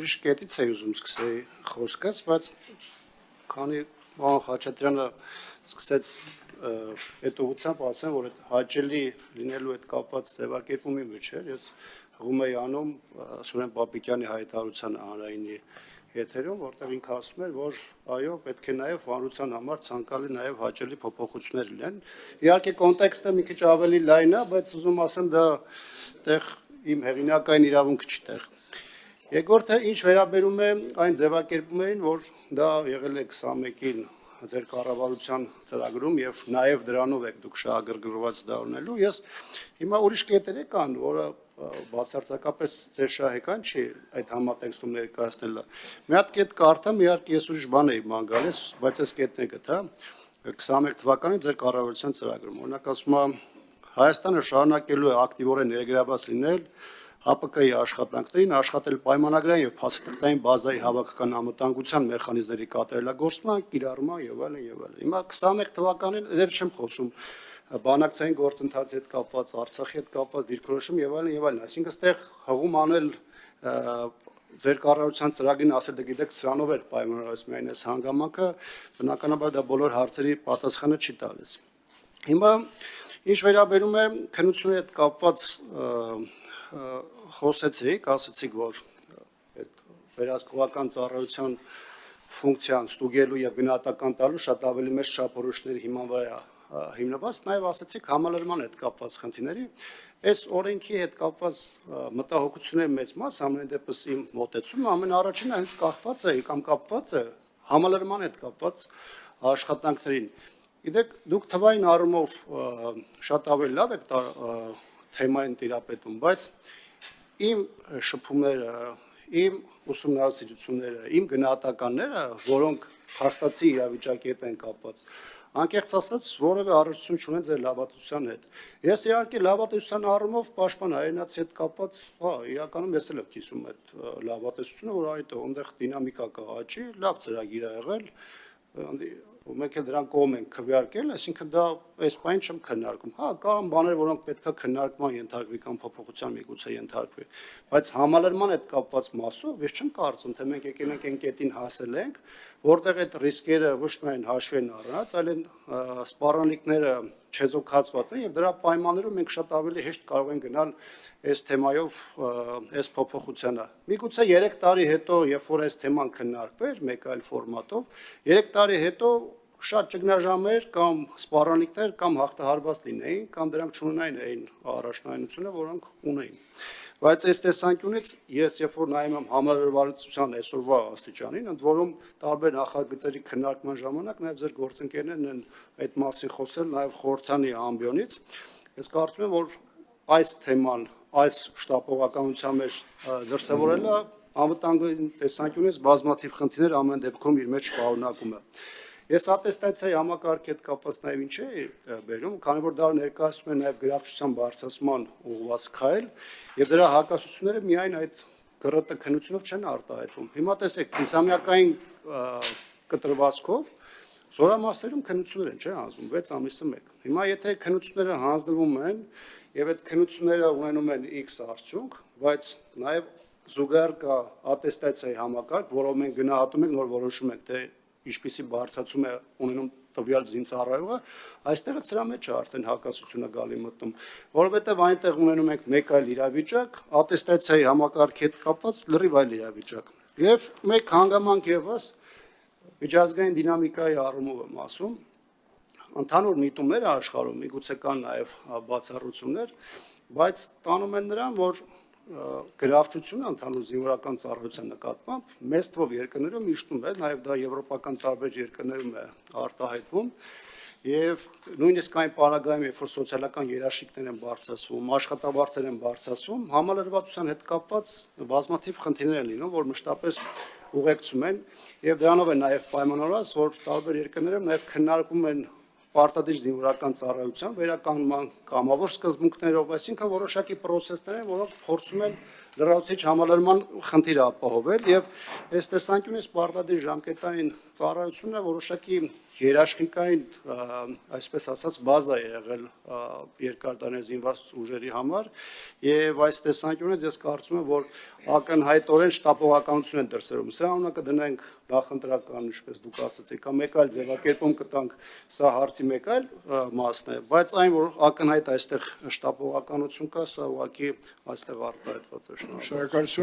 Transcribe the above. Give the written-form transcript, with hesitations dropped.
ուրիշ կետից էի ուզում սկսեի խոսքս, բայց քանի պարոն Խաչատրյանը սկսեց այդ ուղղությամբ ասեմ, որ այդ հաճելի լինելու հետ կապված ձևակերպումի մեջ էր, ես հղում էի անում Սուրեն Պապիկյանի հայտարարությանը հանրայինի եթերում, որտեղ ինքը ասում էր, որ այո, պետք է նաև հանրության համար ցանկալի նաև հաճելի փոփոխություններ լինեն։ Իհարկե կոնտեքստը մի քիչ ավելի լայն է, բայց ուզում ասեմ դա այդտեղ իմ հեղինակային իրավունքը չտեղ։ Երկրորդը ինչ վերաբերում է այն ձևակերպումներին, որ դա եղել է 21-ին ձեր կառավարության ծրագրում եւ նաեւ դրանով եք դուք շահագրգռված դա ունելու, ես հիմա ուրիշ կետեր կան, որը բացարձակապես ձեր շահեկան չի այդ համատեքստում ներկայացնելը։ Մի հատ կետ կարդամ, իհարկե ես ուրիշ բան էի ման գալիս, բայց այս կետն է գտա 21 թվականին ձեր կառավարության ծրագրում։ Օրինակ ասում է Հայաստանը շարունակելու է ակտիվորեն ներգրավված լինել ՀԱՊԿ-ի աշխատանքներին, աշխատել պայմանագրային եւ փաստաթղթային բազայի հավաքական անվտանգության մեխանիզմների կատարելագործման, կիրառման եւ այլն եւ այլն։ Հիմա 21 թվականին դեռ չեմ խոսում բանակցային գործընթացի հետ կապված, Արցախի հետ կապված դիրքորոշում եւ այլն եւ այլն, այսինքն այստեղ հղում անել ձեր կառավարության ծրագրին ասել դե գիտեք սրանով էր պայմանավորված միայն այս հանգամանքը, բնականաբար դա բոլոր հարցերի պատասխանը չի տալիս։ Հիմա ինչ վերաբերում է քննությունների հետ կապված խոսեցիք, ասացիք, որ այդ վերահսկողական ծառայության ֆունկցիան ստուգելու եւ գնահատական տալու շատ ավելի մեծ չափորոշիչների հիման վրա հիմնված, նաև ասացիք համալրման հետ կապված խնդիրների, այս օրենքի հետ կապված մտահոգությունների մեծ մաս ամեն դեպս իմ մոտեցումը ամեն առաջինը հենց կախված է կամ կապված է համալրման հետ կապված աշխատանքներին։ Գիտեք, դուք թվային առումով շատ ավելի լավ եք թեմային տիրապետում, բայց իմ շփումները, իմ ուսումնասիրությունները, իմ գնահատականները, որոնք փաստացի իրավիճակի հետ են կապված, անկեղծ ասած որևէ առնչություն չունեն ձեր լավատեսության հետ։ Ես իհարկե լավատեսության առումով պաշտպան հայրենացի հետ կապված, իրականում ես էլ եմ կիսում այդ լավատեսությունը, որ այդ այնտեղ դինամիկա կա աճի, լավ ծրագիր ա եղել, մեկ էլ դրան կողմ են քվեարկել, այսինքն դա այս բան չեմ քննարկում։ Հա, կան բաներ, որոնք պետքա քննարկման ենթարկվի կամ փոփոխության միգուցե ենթարկվի, բայց համալրման հետ կապված մասով ես չեմ կարծում, թե մենք եկել ենք այն կետին հասել ենք, որտեղ այդ ռիսկերը ոչ միայն հաշվի են առնած, այլ սպառնալիքները չեզոքացված են եւ դրա պայմաններում մենք շատ ավելի հեշտ կարող ենք գնալ այս թեմայով այս փոփոխությանը։ Միգուցե 3 տարի հետո, երբ որ այս թեման քննարկվեր մեկ այլ ֆորմատով, 3 տարի հետո շատ ճգնաժամեր կամ սպառնալիքներ կամ հաղթահարված լինեին, կամ դրանք չունենային այն առաջնայինությունը, որոնք ունեին։ Բայց այս տեսանկյունից ես երբ որ նայում եմ համալրվածության այսօրվա աստիճանին, ընդ որում տարբեր նախագծերի քննարկման ժամանակ նաև ձեր գործընկերներն են այդ մասին խոսել, նաև խորհրդանի ամբիոնից, ես կարծում եմ, որ այս թեման, այս շտապողականության մեջ դրսևորելը անվտանգության տեսանկյունից բազմաթիվ խնդիրներ ամեն դեպքում իր մեջ պարունակում է։ Ես ատեստացիայի համակարգի հետ կապված նաև ինչ է բերում, քանի որ դա ներկայացնում է նաև գրավչության բարձրացման ուղղված քայլ, եւ դրա հակասությունները միայն այդ ԳՌՏ քննությունով չեն արտահայտվում։ Հիմա տեսեք, կիսամյակային կտրվածքով զորամասերում քննություններ են, չէ՞, հանձնում 6 ամիսը մեկ։ Հիմա եթե քննությունները հանձնվում են եւ այդ քննությունները ունենում են X արդյունք, բայց նաև զուգահեռ կա ատեստացիայի համակարգ, որով մենք գնահատում ենք, նոր որոշում ենք, թե ինչպիսի բարձրացում է ունենում տվյալ զինծառայողը, այստեղ սրա մեջ է արդեն հակասությունը գալի մտնում, որովհետև այնտեղ ունենում ենք մեկ այլ իրավիճակ, ատեստացիայի համակարգի հետ կապված լրիվ այլ իրավիճակ։ Եվ մեկ հանգամանք ևս միջազգային դինամիկայի առումով եմ ասում, ընդհանուր միտումները աշխարհում միգուցե կան նաև բացառություններ, բայց տանում են նրան, որ գրավչությունը ընդհանուր զինվորական ծառայության նկատմամբ մեծ թվով երկրներում իշխում է, նաև դա եվրոպական տարբեր երկրներում է արտահայտվում եւ նույնիսկ այն պարագայում, երբ որ սոցիալական երաշխիքներ են բարձրացվում, աշխատավարձեր են բարձրացվում, համալրվածության հետ կապված բազմաթիվ խնդիրներ են լինում, որ մշտապես ուղեկցում են եւ դրանով է նաև պայմանավորված, որ տարբեր երկրներում նաև քննարկում են պարտադիր զինվորական ծառայության վերականգնման կամավոր սկզբունքներով, այսինքն որոշակի պրոցեսներ են, որոնք փորձում են լրացուցիչ համալրման խնդիրը ապահովել եւ այս տեսանկյունից պարտադիր ժամկետային ծառայությունը որոշակի երաշխիքային, այսպես ասած, բազա է եղել երկարդարներ զինված ուժերի համար եւ այս տեսանկյունից ես կարծում եմ, որ ակնհայտորեն շտապողականություն են դրսևորում։ Սրա անունը կդնենք նախընտրական, ինչպես դուք ասացիք, կամ մեկ այլ ձևակերպում կտանք, սա հարցի մեկ այլ մասն է, բայց այն, որ ակնհայտ այստեղ շտապողականություն կա, սա ուղղակի այստեղ արտահայտված է։ Շնորհակալություն։